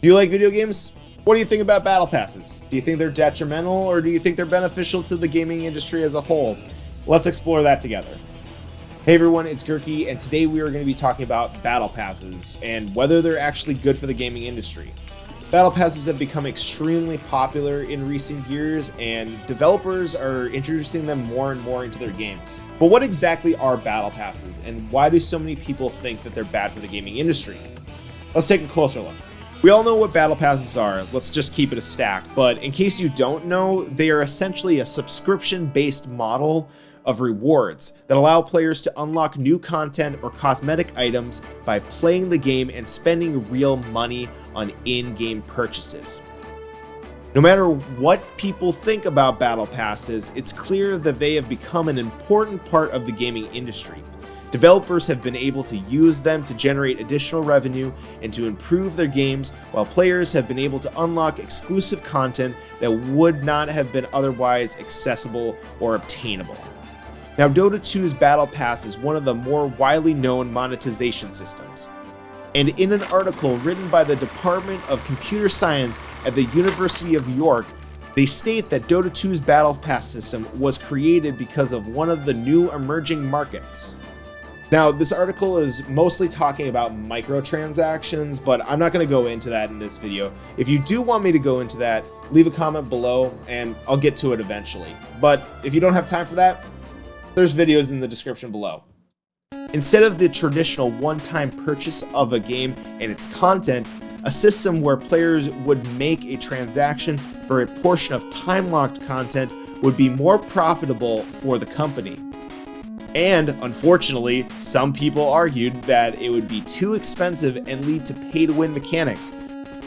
Do you like video games? What do you think about battle passes? Do you think they're detrimental, or do you think they're beneficial to the gaming industry as a whole? Let's explore that together. Hey everyone, it's Gurky, and today we are going to be talking about battle passes and whether they're actually good for the gaming industry. Battle passes have become extremely popular in recent years, and developers are introducing them more and more into their games. But what exactly are battle passes, and why do so many people think that they're bad for the gaming industry? Let's take a closer look. We all know what battle passes are, let's just keep it a stack, but in case you don't know, they are essentially a subscription-based model of rewards that allow players to unlock new content or cosmetic items by playing the game and spending real money on in-game purchases. No matter what people think about battle passes, it's clear that they have become an important part of the gaming industry. Developers have been able to use them to generate additional revenue and to improve their games, while players have been able to unlock exclusive content that would not have been otherwise accessible or obtainable. Now, Dota 2's Battle Pass is one of the more widely known monetization systems. And in an article written by the Department of Computer Science at the University of York, they state that Dota 2's Battle Pass system was created because of one of the new emerging markets. Now, this article is mostly talking about microtransactions, but I'm not going to go into that in this video. If you do want me to go into that, leave a comment below and I'll get to it eventually. But if you don't have time for that, there's videos in the description below. Instead of the traditional one-time purchase of a game and its content, a system where players would make a transaction for a portion of time-locked content would be more profitable for the company. And unfortunately, some people argued that it would be too expensive and lead to pay-to-win mechanics,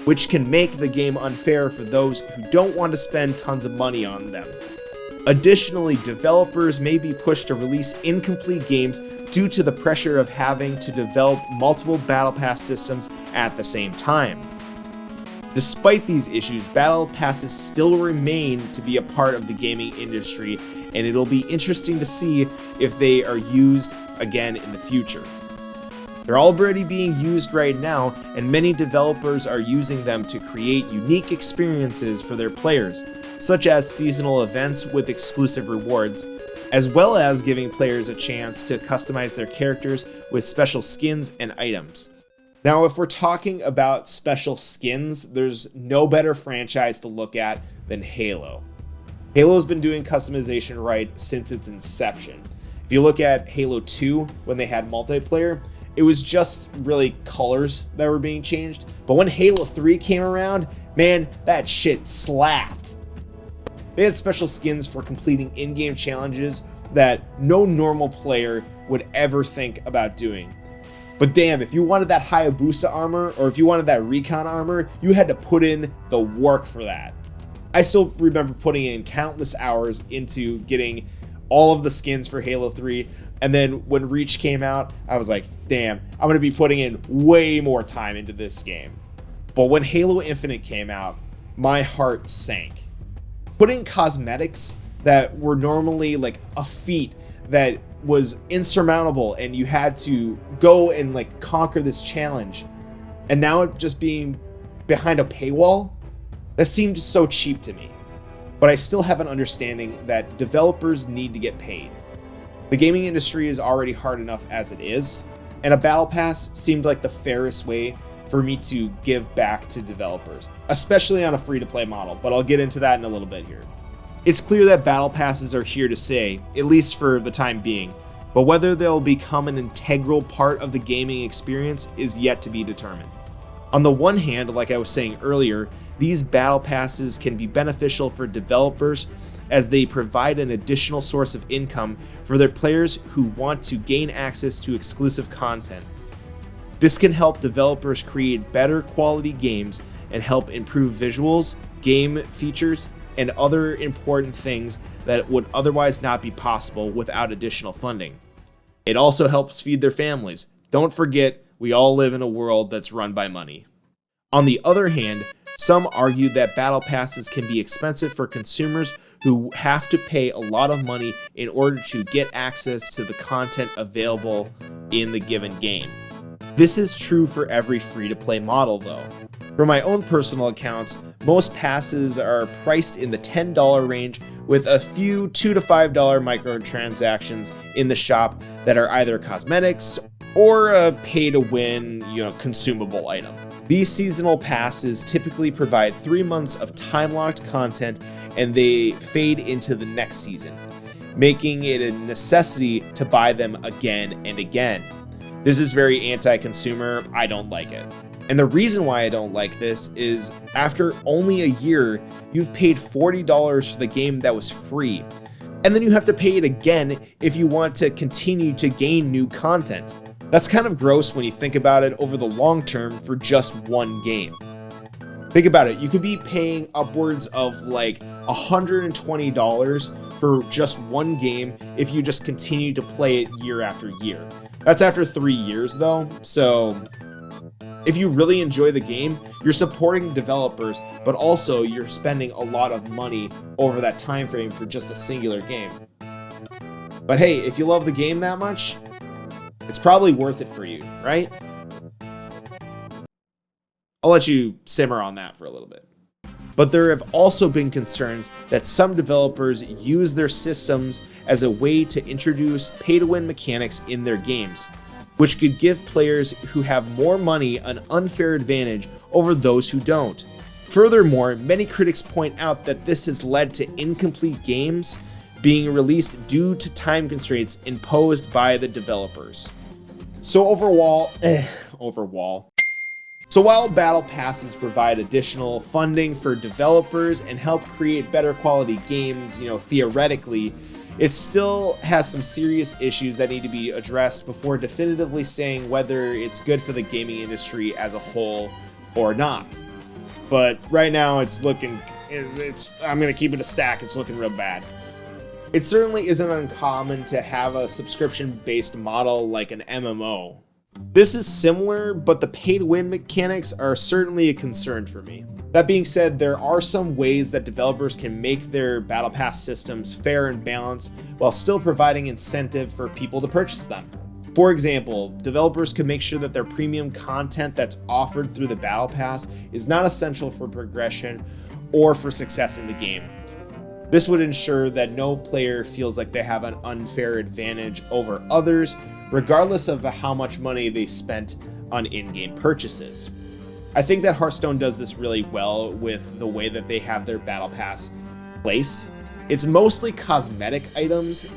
which can make the game unfair for those who don't want to spend tons of money on them. Additionally, developers may be pushed to release incomplete games due to the pressure of having to develop multiple Battle Pass systems at the same time. Despite these issues, Battle Passes still remain to be a part of the gaming industry, and it'll be interesting to see if they are used again in the future. They're already being used right now, and many developers are using them to create unique experiences for their players, such as seasonal events with exclusive rewards, as well as giving players a chance to customize their characters with special skins and items. Now, if we're talking about special skins, there's no better franchise to look at than Halo. Halo's been doing customization right since its inception. If you look at Halo 2, when they had multiplayer, it was just really colors that were being changed. But when Halo 3 came around, man, that shit slapped. They had special skins for completing in-game challenges that no normal player would ever think about doing. But damn, if you wanted that Hayabusa armor, or if you wanted that Recon armor, you had to put in the work for that. I still remember putting in countless hours into getting all of the skins for Halo 3, and then when Reach came out, I was like, damn, I'm going to be putting in way more time into this game. But when Halo Infinite came out, my heart sank. Putting cosmetics that were normally like a feat that was insurmountable and you had to go and like conquer this challenge, and now it just being behind a paywall, that seemed so cheap to me. But I still have an understanding that developers need to get paid. The gaming industry is already hard enough as it is, and a battle pass seemed like the fairest way for me to give back to developers, especially on a free-to-play model, but I'll get into that in a little bit here. It's clear that battle passes are here to stay, at least for the time being, but whether they'll become an integral part of the gaming experience is yet to be determined. On the one hand, like I was saying earlier, these battle passes can be beneficial for developers as they provide an additional source of income for their players who want to gain access to exclusive content. This can help developers create better quality games and help improve visuals, game features, and other important things that would otherwise not be possible without additional funding. It also helps feed their families. Don't forget, we all live in a world that's run by money. On the other hand, some argue that battle passes can be expensive for consumers who have to pay a lot of money in order to get access to the content available in the given game. This is true for every free-to-play model though. For my own personal accounts, most passes are priced in the $10 range with a few $2 to $5 microtransactions in the shop that are either cosmetics or a pay-to-win, consumable item. These seasonal passes typically provide 3 months of time-locked content and they fade into the next season, making it a necessity to buy them again and again. This is very anti-consumer. I don't like it. And the reason why I don't like this is after only a year, you've paid $40 for the game that was free. And then you have to pay it again if you want to continue to gain new content. That's kind of gross when you think about it over the long term for just one game. Think about it, you could be paying upwards of like $120 for just one game if you just continue to play it year after year. That's after 3 years though, so if you really enjoy the game, you're supporting developers, but also you're spending a lot of money over that time frame for just a singular game. But hey, if you love the game that much, it's probably worth it for you, right? I'll let you simmer on that for a little bit. But there have also been concerns that some developers use their systems as a way to introduce pay-to-win mechanics in their games, which could give players who have more money an unfair advantage over those who don't. Furthermore, many critics point out that this has led to incomplete games being released due to time constraints imposed by the developers. So while Battle Passes provide additional funding for developers and help create better quality games, theoretically, it still has some serious issues that need to be addressed before definitively saying whether it's good for the gaming industry as a whole or not. But right now I'm gonna keep it a stack, it's looking real bad. It certainly isn't uncommon to have a subscription-based model like an MMO. This is similar, but the pay-to-win mechanics are certainly a concern for me. That being said, there are some ways that developers can make their Battle Pass systems fair and balanced while still providing incentive for people to purchase them. For example, developers could make sure that their premium content that's offered through the Battle Pass is not essential for progression or for success in the game. This would ensure that no player feels like they have an unfair advantage over others, regardless of how much money they spent on in-game purchases. I think that Hearthstone does this really well with the way that they have their Battle Pass placed. It's mostly cosmetic items,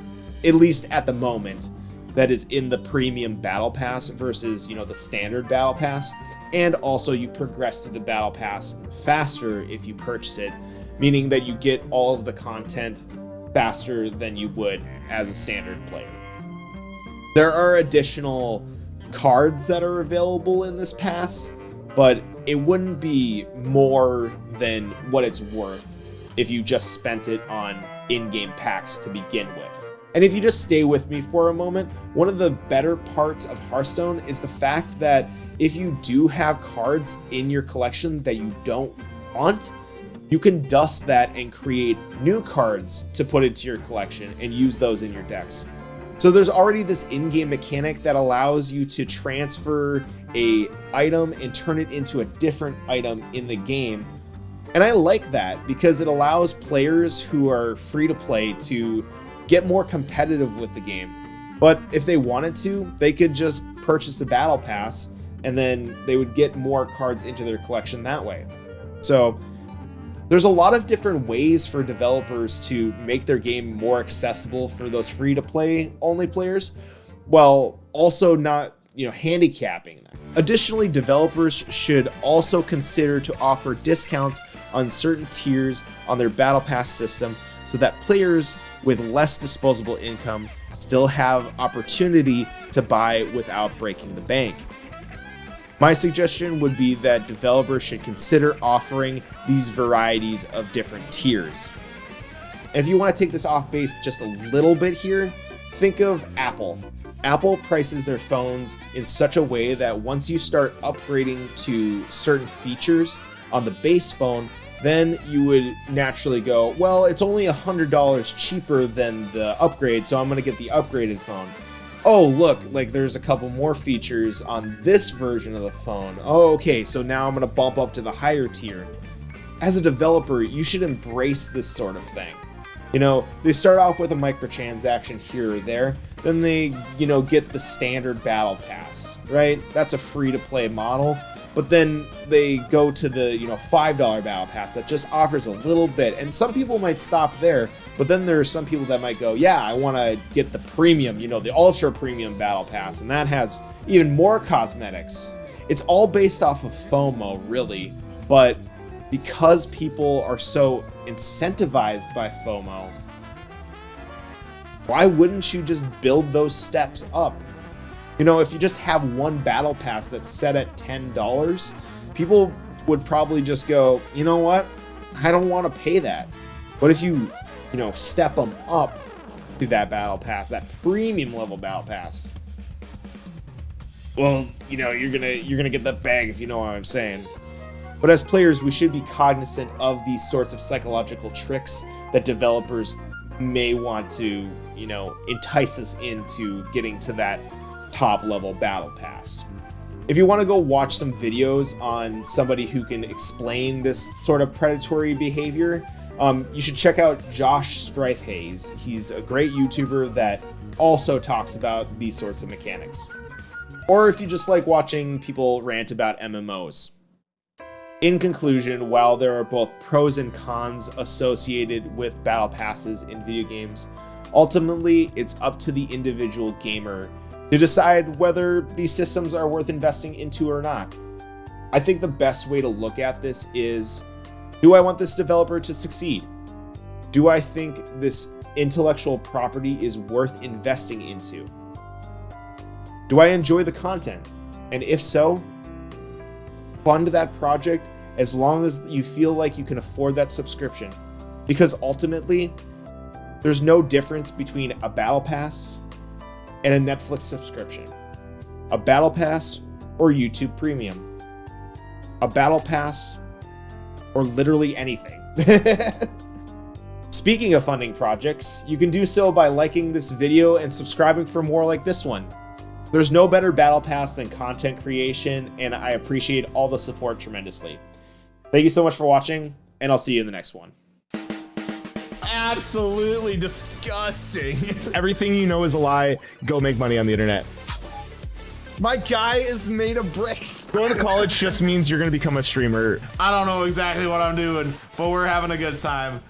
at least at the moment, that is in the premium Battle Pass versus, the standard Battle Pass. And also you progress through the Battle Pass faster if you purchase it, meaning that you get all of the content faster than you would as a standard player. There are additional cards that are available in this pass, but it wouldn't be more than what it's worth if you just spent it on in-game packs to begin with. And if you just stay with me for a moment, one of the better parts of Hearthstone is the fact that if you do have cards in your collection that you don't want, you can dust that and create new cards to put into your collection and use those in your decks. So there's already this in-game mechanic that allows you to transfer a item and turn it into a different item in the game. And I like that because it allows players who are free to play to get more competitive with the game. But if they wanted to, they could just purchase the Battle Pass and then they would get more cards into their collection that way. So there's a lot of different ways for developers to make their game more accessible for those free-to-play only players, while also not, handicapping them. Additionally, developers should also consider to offer discounts on certain tiers on their Battle Pass system so that players with less disposable income still have opportunity to buy without breaking the bank. My suggestion would be that developers should consider offering these varieties of different tiers. And if you want to take this off base just a little bit here, think of Apple. Apple prices their phones in such a way that once you start upgrading to certain features on the base phone, then you would naturally go, well, it's only $100 cheaper than the upgrade, so I'm going to get the upgraded phone. oh, look, like there's a couple more features on this version of the phone. Oh, okay, so now I'm gonna bump up to the higher tier. As a developer, you should embrace this sort of thing. You know, they start off with a microtransaction here or there, then they, you know, get the standard battle pass, right? That's a free-to-play model, but then they go to the, you know, $5 battle pass that just offers a little bit, and some people might stop there, but then there are some people that might go, yeah, I want to get the premium, you know, the ultra premium battle pass, and that has even more cosmetics. It's all based off of FOMO, really, but because people are so incentivized by FOMO, why wouldn't you just build those steps up? You know, if you just have one battle pass that's set at $10, people would probably just go, you know what? I don't want to pay that. But if you know, step them up to that battle pass, that premium level battle pass, well, you know, you're gonna get the bag, if you know what I'm saying. But as players, we should be cognizant of these sorts of psychological tricks that developers may want to, you know, entice us into getting to that top level battle pass. If you want to go watch some videos on somebody who can explain this sort of predatory behavior, you should check out Josh Strifehaze. He's a great YouTuber that also talks about these sorts of mechanics. Or if you just like watching people rant about MMOs. In conclusion, while there are both pros and cons associated with battle passes in video games, ultimately it's up to the individual gamer to decide whether these systems are worth investing into or not. I think the best way to look at this is, do I want this developer to succeed? Do I think this intellectual property is worth investing into? Do I enjoy the content? And if so, fund that project as long as you feel like you can afford that subscription. Because ultimately, there's no difference between a battle pass and a Netflix subscription. A battle pass or YouTube Premium. A battle pass or literally anything. Speaking of funding projects, you can do so by liking this video and subscribing for more like this one. There's no better battle pass than content creation, and I appreciate all the support tremendously. Thank you so much for watching, and I'll see you in the next one. Absolutely disgusting. Everything you know is a lie. Go make money on the internet. My guy is made of bricks. Going to college just means you're going to become a streamer. I don't know exactly what I'm doing, but we're having a good time.